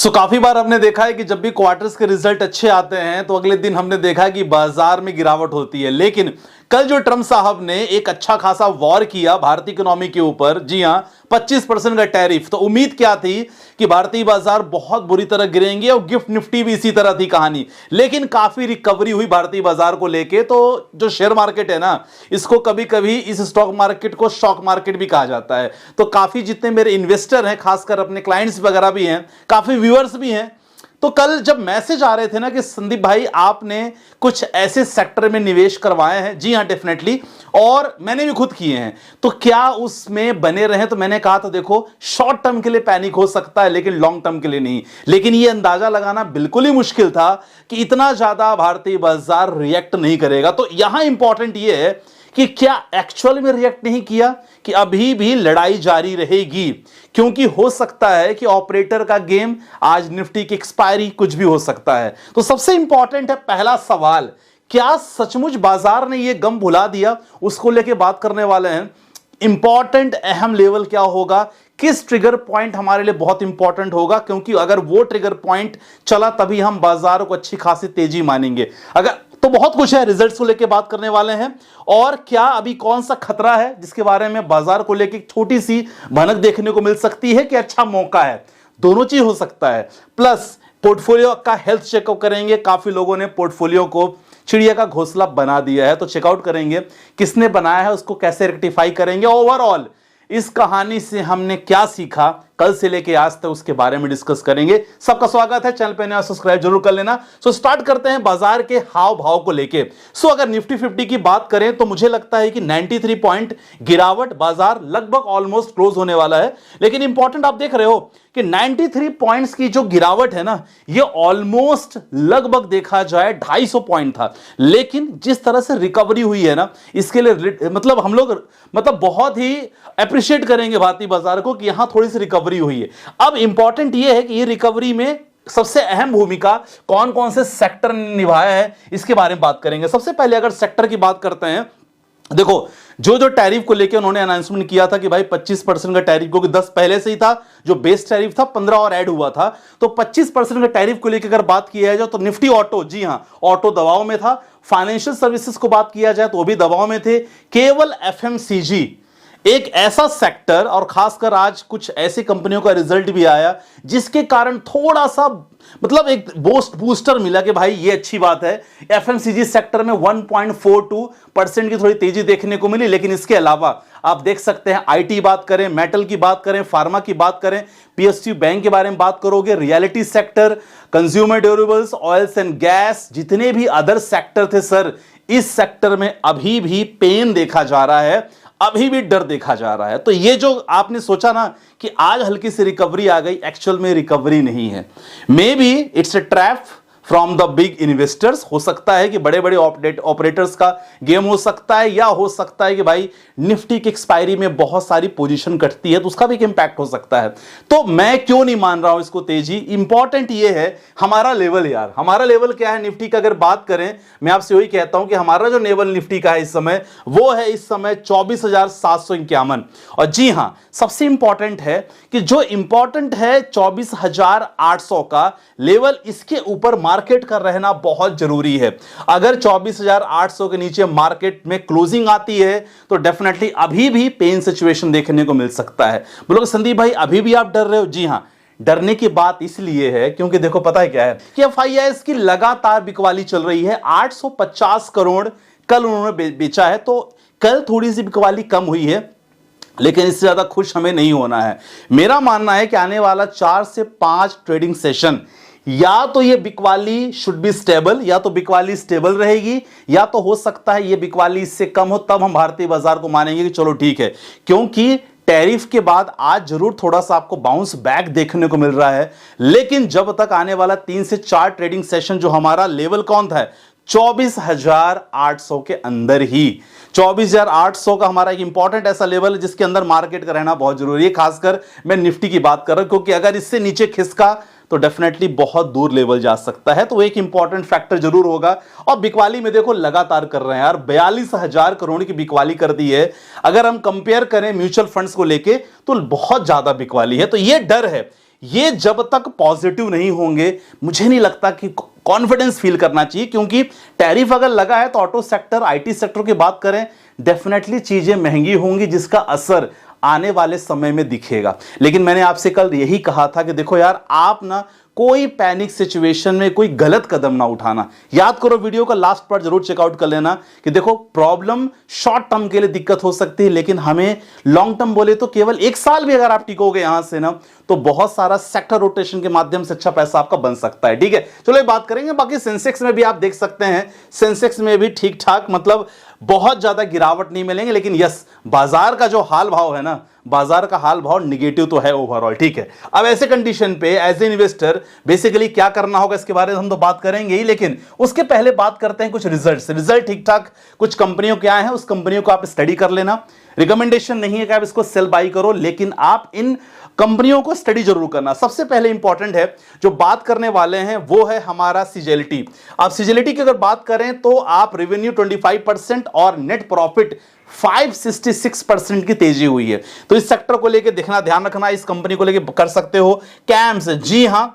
काफी बार हमने देखा है कि जब भी क्वार्टर्स के रिजल्ट अच्छे आते हैं तो अगले दिन हमने देखा है कि बाजार में गिरावट होती है। लेकिन कल जो ट्रंप साहब ने एक अच्छा खासा वॉर किया भारतीय इकोनॉमी के ऊपर, जी हां 25% का टैरिफ, तो उम्मीद क्या थी कि भारतीय बाजार बहुत बुरी तरह गिरेंगे और गिफ्ट निफ्टी भी इसी तरह थी कहानी। लेकिन काफी रिकवरी हुई भारतीय बाजार को लेके। तो जो शेयर मार्केट है ना, इसको कभी कभी इस स्टॉक मार्केट को शॉक मार्केट भी कहा जाता है। तो काफी जितने मेरे इन्वेस्टर हैं, खासकर अपने क्लाइंट्स वगैरह भी हैं, काफी व्यूअर्स भी हैं, तो कल जब मैसेज आ रहे थे ना कि संदीप भाई आपने कुछ ऐसे सेक्टर में निवेश करवाए हैं, जी हां डेफिनेटली, और मैंने भी खुद किए हैं, तो क्या उसमें बने रहे? तो मैंने कहा तो देखो, शॉर्ट टर्म के लिए पैनिक हो सकता है लेकिन लॉन्ग टर्म के लिए नहीं। लेकिन यह अंदाजा लगाना बिल्कुल ही मुश्किल था कि इतना ज्यादा भारतीय बाजार रिएक्ट नहीं करेगा। तो यहां इंपॉर्टेंट यह है कि क्या एक्चुअल में रिएक्ट नहीं किया, कि अभी भी लड़ाई जारी रहेगी, क्योंकि हो सकता है कि ऑपरेटर का गेम, आज निफ्टी की एक्सपायरी, कुछ भी हो सकता है। तो सबसे इंपॉर्टेंट है पहला सवाल, क्या सचमुच बाजार ने यह गम भुला दिया? उसको लेके बात करने वाले हैं। इंपॉर्टेंट अहम लेवल क्या होगा, किस ट्रिगर पॉइंट हमारे लिए बहुत इंपॉर्टेंट होगा, क्योंकि अगर वो ट्रिगर पॉइंट चला तभी हम बाजार को अच्छी खासी तेजी मानेंगे। अगर तो बहुत कुछ है, रिजल्ट्स को लेकर बात करने वाले हैं, और क्या अभी कौन सा खतरा है जिसके बारे में बाजार को लेकर छोटी सी भनक देखने को मिल सकती है, कि अच्छा मौका है। दोनों चीज हो सकता है। प्लस पोर्टफोलियो का हेल्थ चेकअप करेंगे। काफी लोगों ने पोर्टफोलियो को चिड़िया का घोंसला बना दिया है, तो चेकआउट करेंगे किसने बनाया है, उसको कैसे रेक्टिफाई करेंगे। ओवरऑल इस कहानी से हमने क्या सीखा कल से लेके आज तक, उसके बारे में डिस्कस करेंगे। सबका स्वागत है, चैनल पे नया सब्सक्राइब जरूर कर लेना। स्टार्ट करते हैं बाजार के हाव भाव को लेके। अगर निफ्टी 50 की बात करें तो मुझे लगता है कि 93 पॉइंट गिरावट, बाजार लगभग ऑलमोस्ट क्लोज होने वाला है। लेकिन इंपॉर्टेंट आप देख रहे हो कि 93 पॉइंट्स की जो गिरावट है ना, ये ऑलमोस्ट लगभग देखा जाए 250 पॉइंट था। लेकिन जिस तरह से रिकवरी हुई है ना, इसके लिए मतलब हम लोग बहुत ही अप्रिशिएट करेंगे भारतीय बाजार को कि यहां थोड़ी सी रिकवरी हुई है। अब इंपॉर्टेंट यह है कि ये रिकवरी में सबसे अहम भूमिका कौन कौन से सेक्टर ने निभाया है, इसके बारे में बात करेंगे। सबसे पहले अगर सेक्टर की बात करते हैं, देखो जो टैरिफ को लेकर उन्होंने अनाउंसमेंट किया था कि भाई 25% का टैरिफ, क्योंकि 10 पहले से ही था, जो बेस टैरिफ था 15 और ऐड हुआ था, तो 25% का टैरिफ को लेकर अगर बात किया जाए तो निफ्टी ऑटो, जी हां ऑटो दबाव में था। फाइनेंशियल सर्विसेज को बात किया जाए तो वो भी दबाव में थे। केवल एफएमसीजी एक ऐसा सेक्टर, और खासकर आज कुछ ऐसी कंपनियों का रिजल्ट भी आया जिसके कारण थोड़ा सा एक बूस्टर मिला कि भाई ये अच्छी बात है। एफएमसीजी सेक्टर में 1.42% की थोड़ी तेजी देखने को मिली। लेकिन इसके अलावा आप देख सकते हैं, आईटी बात करें, मेटल की बात करें, फार्मा की बात करें, पीएसयू बैंक के बारे में बात करोगे, reality sector, consumer durables, oils and gas, जितने भी अदर सेक्टर थे सर, इस सेक्टर में अभी भी पेन देखा जा रहा है, अभी भी डर देखा जा रहा है। तो ये जो आपने सोचा ना कि आज हल्की सी रिकवरी आ गई, एक्चुअल में रिकवरी नहीं है। May be it's a trap from the big investors. हो सकता है कि बड़े बड़े ऑपरेटर्स का गेम हो सकता है, या हो सकता है कि भाई निफ्टी की एक्सपायरी में बहुत सारी पोजीशन कटती है तो उसका भी एक इंपैक्ट हो सकता है। तो मैं क्यों नहीं मान रहा हूं इसको तेजी। इंपॉर्टेंट ये है हमारा लेवल, यार हमारा लेवल क्या है निफ्टी का, अगर बात करें, मैं आपसे वही कहता हूं कि हमारा जो लेवल निफ्टी का है इस समय, वो है इस समय 24,751। और जी हां, सबसे इंपॉर्टेंट है कि जो इंपॉर्टेंट है 24,800 का लेवल, इसके ऊपर मार्केट का रहना बहुत जरूरी है। अगर 24,800 के नीचे मार्केट में क्लोजिंग आती है तो डेफिनेटली अभी भी पेन सिचुएशन देखने को मिल सकता है। बोलोगे संदीप भाई अभी भी आप डर रहे हो? जी हां, डरने की बात इसलिए है क्योंकि देखो पता है क्या है कि एफआईआईएस की लगातार बिकवाली चल रही है। 850 करोड़ कल उन्होंने बेचा है, तो कल थोड़ी सी बिकवाली कम हुई है, लेकिन इससे ज्यादा खुश हमें नहीं होना है। मेरा मानना है कि आने वाला 4 से 5 ट्रेडिंग सेशन, या तो ये बिकवाली शुड बी स्टेबल, या तो बिकवाली स्टेबल रहेगी, या तो हो सकता है ये बिकवाली इससे कम हो, तब हम भारतीय बाजार को मानेंगे कि चलो ठीक है। क्योंकि टैरिफ के बाद आज जरूर थोड़ा सा आपको बाउंस बैक देखने को मिल रहा है, लेकिन जब तक आने वाला 3 से 4 ट्रेडिंग सेशन, जो हमारा लेवल कौन था 24,800 के अंदर ही, 24,800 का हमारा एक इंपॉर्टेंट ऐसा लेवल है जिसके अंदर मार्केट का रहना बहुत जरूरी है। खासकर मैं निफ्टी की बात कर रहा हूं, क्योंकि अगर इससे नीचे खिसका तो डेफिनेटली बहुत दूर लेवल जा सकता है। तो एक इंपॉर्टेंट फैक्टर जरूर होगा। और बिकवाली में देखो लगातार कर रहे हैं यार, 42,000 करोड़ की बिकवाली कर दी है। अगर हम कंपेयर करें म्यूचुअल फंड्स को लेके तो बहुत ज्यादा बिकवाली है। तो ये डर है, ये जब तक पॉजिटिव नहीं होंगे मुझे नहीं लगता कि कॉन्फिडेंस फील करना चाहिए, क्योंकि टैरिफ अगर लगा है तो ऑटो सेक्टर, आईटी सेक्टर की बात करें, डेफिनेटली चीजें महंगी होंगी जिसका असर आने वाले समय में दिखेगा। लेकिन मैंने आपसे कल यही कहा था कि देखो यार, आप ना कोई पैनिक सिचुएशन में कोई गलत कदम ना उठाना। याद करो, वीडियो का लास्ट पार्ट जरूर चेकआउट कर लेना कि देखो, प्रॉब्लम शॉर्ट टर्म के लिए दिक्कत हो सकती है, लेकिन हमें लॉन्ग टर्म बोले तो केवल 1 साल भी अगर आप टिकोगे यहां से ना, तो बहुत सारा सेक्टर रोटेशन के माध्यम से अच्छा पैसा आपका बन सकता है। ठीक है, चलो ये बात करेंगे। बाकी सेंसेक्स में भी आप देख सकते हैं, सेंसेक्स में भी ठीक ठाक, मतलब बहुत ज्यादा गिरावट नहीं मिलेंगे, लेकिन यस, बाजार का जो हाल भाव है ना, बाजार का हाल भाव निगेटिव तो है ओवरऑल। ठीक है, अब ऐसे कंडीशन पे एज ए इन्वेस्टर बेसिकली क्या करना होगा इसके बारे में हम तो बात करेंगे ही, लेकिन उसके पहले बात करते हैं कुछ रिजल्ट ठीक ठाक कुछ कंपनियों के आए हैं, उस कंपनियों को आप स्टडी कर लेना। रिकमेंडेशन नहीं है कि आप इसको सेल बाई करो, लेकिन आप इन कंपनियों को स्टडी जरूर करना। सबसे पहले इंपॉर्टेंट है जो बात करने वाले हैं वो है हमारा सीजेलिटी। आप सीजेलिटी की अगर बात करें तो आप रेवेन्यू 25% और नेट प्रॉफिट 566% की तेजी हुई है। तो इस सेक्टर को लेकर देखना, ध्यान रखना, इस कंपनी को लेकर कर सकते हो। कैम्स, जी हां,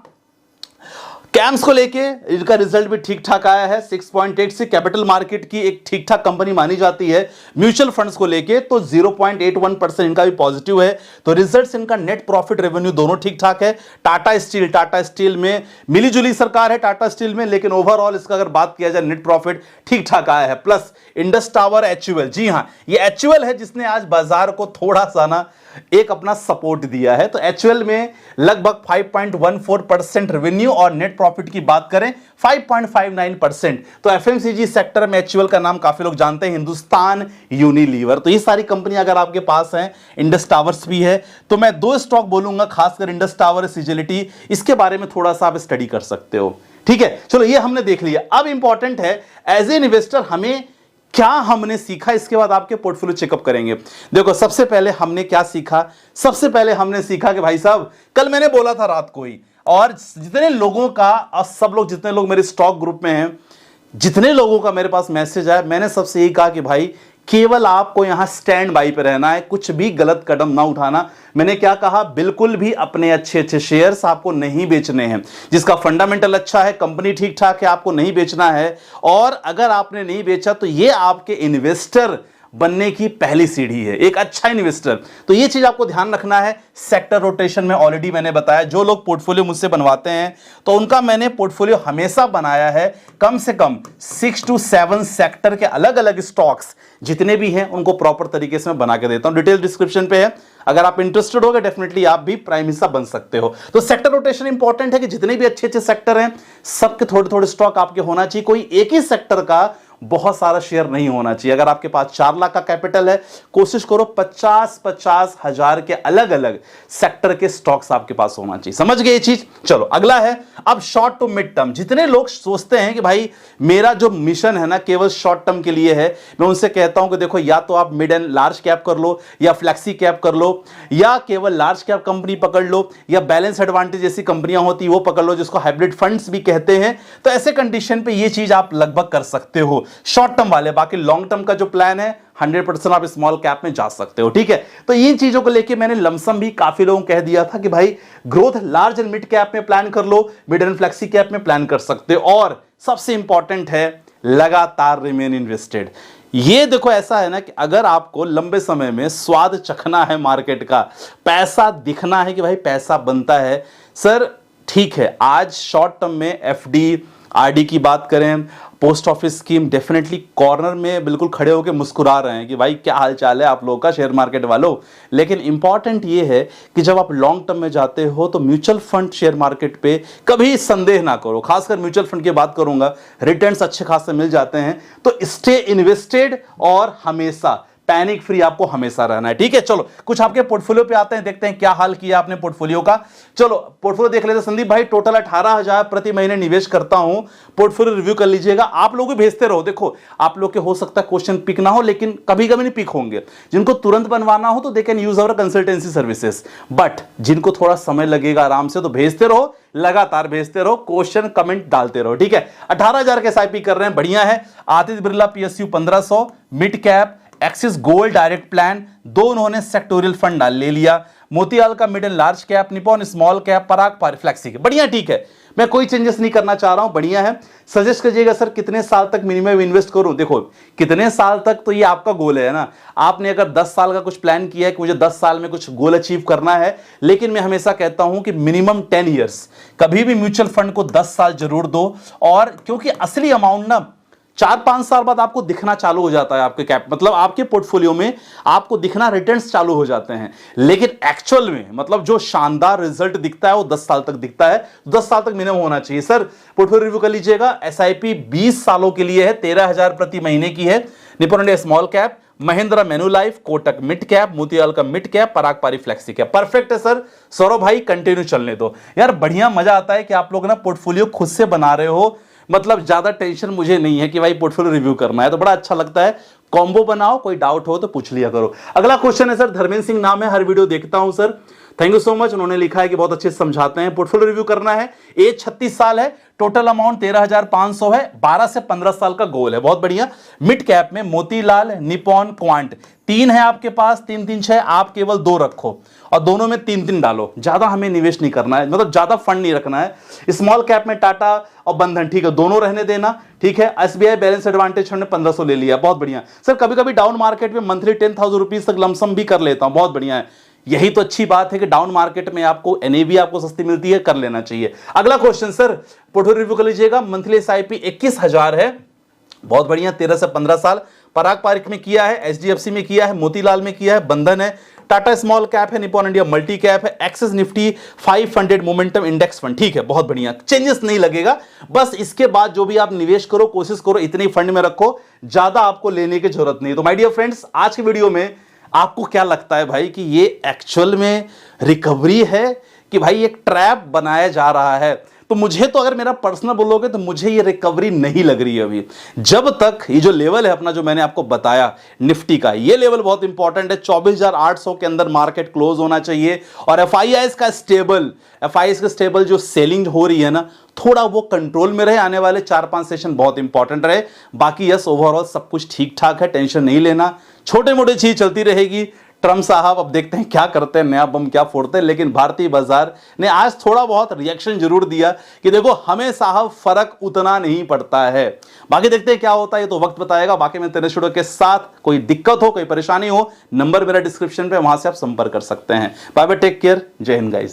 कैम्स को लेके इनका रिजल्ट भी ठीक ठाक आया है, 6.8 से कैपिटल मार्केट की एक ठीक ठाक कंपनी मानी जाती है। म्यूचुअल फंड्स को लेके तो 0.81% इनका भी पॉजिटिव है। तो रिजल्ट्स इनका, नेट प्रॉफिट, रेवेन्यू दोनों ठीक ठाक है। टाटा स्टील में मिलीजुली सरकार है टाटा स्टील में, लेकिन ओवरऑल इसका अगर बात किया जाए नेट प्रॉफिट ठीक ठाक आया है। प्लस इंडस टावर, एचयूएल, जी हां, ये एचयूएल है जिसने आज बाजार को थोड़ा सा ना एक अपना सपोर्ट दिया है। तो एचयूएल में लगभग 5.14% रेवेन्यू और नेट प्रॉफिट की बात करें 5.59%। तो एफएमसीजी सेक्टर में एचयूएल का नाम काफी लोग जानते हैं, हिंदुस्तान यूनिलीवर। तो ये सारी कंपनियां अगर आपके पास हैं, इंडस टावर्स भी है, तो मैं 2 स्टॉक बोलूंगा, खासकर इंडस टावर, सीजेलिटी, इसके बारे में थोड़ा सा आप स्टडी कर सकते हो। ठीक है, चलो ये हमने देख लिया। अब इंपॉर्टेंट है एज ए इन्वेस्टर हमें क्या हमने सीखा, इसके बाद आपके पोर्टफोलियो चेकअप करेंगे। देखो, सबसे पहले हमने क्या सीखा, सबसे पहले हमने सीखा कि भाई साहब, कल मैंने बोला था रात को ही, और जितने लोगों का, और सब लोग जितने लोग मेरे स्टॉक ग्रुप में हैं, जितने लोगों का मेरे पास मैसेज आया, मैंने सबसे यही कहा कि भाई केवल आपको यहां स्टैंड बाई पे रहना है, कुछ भी गलत कदम ना उठाना। मैंने क्या कहा, बिल्कुल भी अपने अच्छे शेयर्स आपको नहीं बेचने हैं, जिसका फंडामेंटल अच्छा है, कंपनी ठीक ठाक है, आपको नहीं बेचना है। और अगर आपने नहीं बेचा तो ये आपके इन्वेस्टर बनने की पहली सीढ़ी है, एक अच्छा इन्वेस्टर। तो ये चीज आपको ध्यान रखना है। सेक्टर रोटेशन में ऑलरेडी मैंने बताया, जो लोग पोर्टफोलियो मुझसे बनवाते हैं तो उनका मैंने पोर्टफोलियो हमेशा बनाया है कम से कम 6 to 7 सेक्टर के अलग अलग स्टॉक्स जितने भी हैं उनको प्रॉपर तरीके से मैं बना के देता हूं। डिटेल डिस्क्रिप्शन पे है, अगर आप इंटरेस्टेड होगे डेफिनेटली आप भी प्राइम हिस्सा बन सकते हो। तो सेक्टर रोटेशन इंपॉर्टेंट है कि जितने भी अच्छे सेक्टर हैं सबके थोड़े थोड़े स्टॉक आपके होना चाहिए। कोई एक ही सेक्टर का बहुत सारा शेयर नहीं होना चाहिए। अगर आपके पास 4 लाख का कैपिटल है, कोशिश करो 50-50 हजार के अलग अलग सेक्टर के स्टॉक्स आपके पास होना चाहिए। समझ गए ये चीज? चलो अगला है अब शॉर्ट टू मिड टर्म। जितने लोग सोचते हैं कि भाई मेरा जो मिशन है ना केवल शॉर्ट टर्म के लिए है, मैं उनसे कहता हूं कि देखो, या तो आप मिड एंड लार्ज कैप कर लो, या फ्लेक्सी कैप कर लो, या केवल लार्ज कैप कंपनी पकड़ लो, या बैलेंस एडवांटेज जैसी कंपनियां होती वो पकड़ लो, जिसको हाइब्रिड फंड्स भी कहते हैं। तो ऐसे कंडीशन पे ये चीज आप लगभग कर सकते हो शॉर्ट टर्म वाले। बाकी लॉन्ग टर्म का जो प्लान है 100% आप स्मॉल कैप में जा सकते हो। ठीक है, तो इन चीजों को लेके मैंने लमसम भी काफी लोगों को कह दिया था कि भाई growth large and mid cap में प्लान कर लो, मिड एंड फ्लेक्सी कैप में प्लान कर सकते हो। और सबसे इंपॉर्टेंट है लगातार रिमेन इन्वेस्टेड। ये देखो, ऐसा है ना कि अगर आपको लंबे समय में स्वाद चखना है मार्केट का, पैसा दिखना है कि भाई पैसा बनता है, सर ठीक है, आज शॉर्ट टर्म में एफडी, आरडी की बात करें, post office scheme, definitely corner में बिल्कुल खड़े होकर मुस्कुरा रहे हैं कि भाई क्या हाल चाल है आप लोगों का, शेयर मार्केट वालों। लेकिन इंपॉर्टेंट ये है कि जब आप लॉन्ग टर्म में जाते हो तो म्यूचुअल फंड शेयर मार्केट पे कभी संदेह ना करो। खासकर म्यूचुअल फंड की बात करूंगा, रिटर्न्स अच्छे खासे मिल जाते हैं। तो स्टे इन्वेस्टेड और हमेशा पैनिक फ्री आपको हमेशा रहना है। ठीक है, चलो कुछ आपके पोर्टफोलियो पे आते हैं, देखते हैं क्या हाल किया आपने पोर्टफोलियो का। चलो पोर्टफोलियो देख लेते हैं। संदीप भाई टोटल 18,000 प्रति महीने निवेश करता हूं, पोर्टफोलियो रिव्यू कर लीजिएगा। आप लोग भी भेजते रहो, देखो आप लोग के हो सकता है क्वेश्चन पिक ना हो, लेकिन कभी कभी नहीं पिक होंगे। जिनको तुरंत बनवाना हो तो they can use our consultancy services, but जिनको थोड़ा समय लगेगा आराम से, तो भेजते रहो, लगातार भेजते रहो, क्वेश्चन कमेंट डालते रहो। ठीक है, 18,000 के एसआईपी कर रहे हैं, बढ़िया है। Aditya Birla PSU 1500, mid cap, Axis gold direct plan, दो उन्होंने सेक्टोरियल फंड डाल ले लिया। मोतीलाल का mid and large cap, Nippon small cap, Parag Parikh flexi के। बढ़िया, ठीक है, मैं कोई चेंजेस नहीं करना चाह रहा हूं, बढ़िया है। सजेस्ट कीजिएगा सर कितने साल तक मिनिमम इन्वेस्ट करूं। देखो कितने साल तक तो ये आपका गोल है ना, आपने अगर 10 साल का कुछ प्लान किया है कि मुझे 10 साल में कुछ गोल अचीव करना है, लेकिन मैं हमेशा कहता हूं कि मिनिमम 10 ईयर्स, कभी भी म्यूचुअल फंड को 10 साल जरूर दो। और क्योंकि असली अमाउंट ना 4-5 साल बाद आपको दिखना चालू हो जाता है, आपके कैप मतलब आपके पोर्टफोलियो में आपको दिखना रिटर्न्स चालू हो जाते हैं, लेकिन एक्चुअल में मतलब जो शानदार रिजल्ट दिखता है वो 10 साल तक दिखता है। 10 साल तक मिनिमम होना चाहिए। सर पोर्टफोलियो रिव्यू कर लीजिएगा, एसआईपी 20 सालों के लिए है, 13,000 प्रति महीने की है। Nippon India small cap, Mahindra Manulife, Kotak mid cap, Motilal का mid cap, Parag Parikh flexi cap. Perfect है सर। सौरभ भाई कंटिन्यू चलने दो यार, बढ़िया मजा आता है कि आप लोग ना पोर्टफोलियो खुद से बना रहे हो, मतलब ज्यादा टेंशन मुझे नहीं है कि भाई पोर्टफोलियो रिव्यू करना है, तो बड़ा अच्छा लगता है। कॉम्बो बनाओ, कोई डाउट हो तो पूछ लिया करो। अगला क्वेश्चन है सर, धर्मेंद्र सिंह नाम है, हर वीडियो देखता हूं sir, thank you so much. उन्होंने लिखा है कि बहुत अच्छे से समझाते हैं। पोर्टफोलियो रिव्यू करना है, एज 36 साल है, टोटल अमाउंट 13,500 है, 12 से 15 साल का गोल है, बहुत बढ़िया। मिड कैप में मोतीलाल, निपॉन, क्वांट, 3 है आपके पास, 3-3-6, आप केवल 2 रखो और दोनों में 3-3 डालो, ज्यादा हमें निवेश नहीं करना है, मतलब ज्यादा फंड नहीं रखना है। स्मॉल कैप में टाटा और बंधन, ठीक है, दोनों रहने देना, ठीक है। एसबीआई बैलेंस एडवांटेज हमने 1500 ले लिया, बहुत बढ़िया। सर कभी कभी डाउन मार्केट में मंथली 10,000 रुपीज तक लमसम भी कर लेता हूं, बहुत बढ़िया है। यही तो अच्छी बात है कि डाउन मार्केट में आपको एनएवी आपको सस्ती मिलती है, कर लेना चाहिए। अगला क्वेश्चन सर, पोर्टफोलियो रिव्यू कर लीजिएगा, मंथली एसआईपी 21,000 है, बहुत बढ़िया, 13 से 15 साल। पराग पारिक में किया है, एचडीएफसी में किया है, मोतीलाल में किया है, बंधन है, टाटा स्मॉल कैप है, निपॉन इंडिया मल्टी कैप है, axis Nifty 500 momentum index fund, ठीक है, बहुत बढ़िया, चेंजेस नहीं लगेगा। बस इसके बाद जो भी आप निवेश करो, कोशिश करो इतने फंड में रखो, ज्यादा आपको लेने की जरूरत नहीं। तो माय डियर फ्रेंड्स, आज की वीडियो में आपको क्या लगता है भाई कि ये एक्चुअल में रिकवरी है कि भाई एक ट्रैप बनाया जा रहा है? तो मुझे तो अगर मेरा पर्सनल बोलोगे तो मुझे ये रिकवरी नहीं लग रही है अभी। जब तक ये जो लेवल है अपना, जो मैंने आपको बताया निफ्टी का, ये लेवल बहुत इंपॉर्टेंट है, 24,800 के अंदर मार्केट क्लोज होना चाहिए। और एफआईआईएस का स्टेबल जो सेलिंग हो रही है ना, थोड़ा वो कंट्रोल में रहे, आने वाले 4-5 सेशन बहुत इंपॉर्टेंट रहे। बाकी यस, ओवरऑल सब कुछ ठीक ठाक है, टेंशन नहीं लेना, छोटे मोटे चीज चलती रहेगी। ट्रम्प साहब अब देखते हैं क्या करते हैं, नया बम क्या फोड़ते हैं। लेकिन भारतीय बाजार ने आज थोड़ा बहुत रिएक्शन जरूर दिया कि देखो हमें साहब फर्क उतना नहीं पड़ता है। बाकी देखते हैं क्या होता है, ये तो वक्त बताएगा। बाकी मैं तेरे स्टूडियो के साथ, कोई दिक्कत हो, कोई परेशानी हो, नंबर मेरा डिस्क्रिप्शन पे, वहां से आप संपर्क कर सकते हैं। बाय बाय, टेक केयर, जय हिंद गाइस।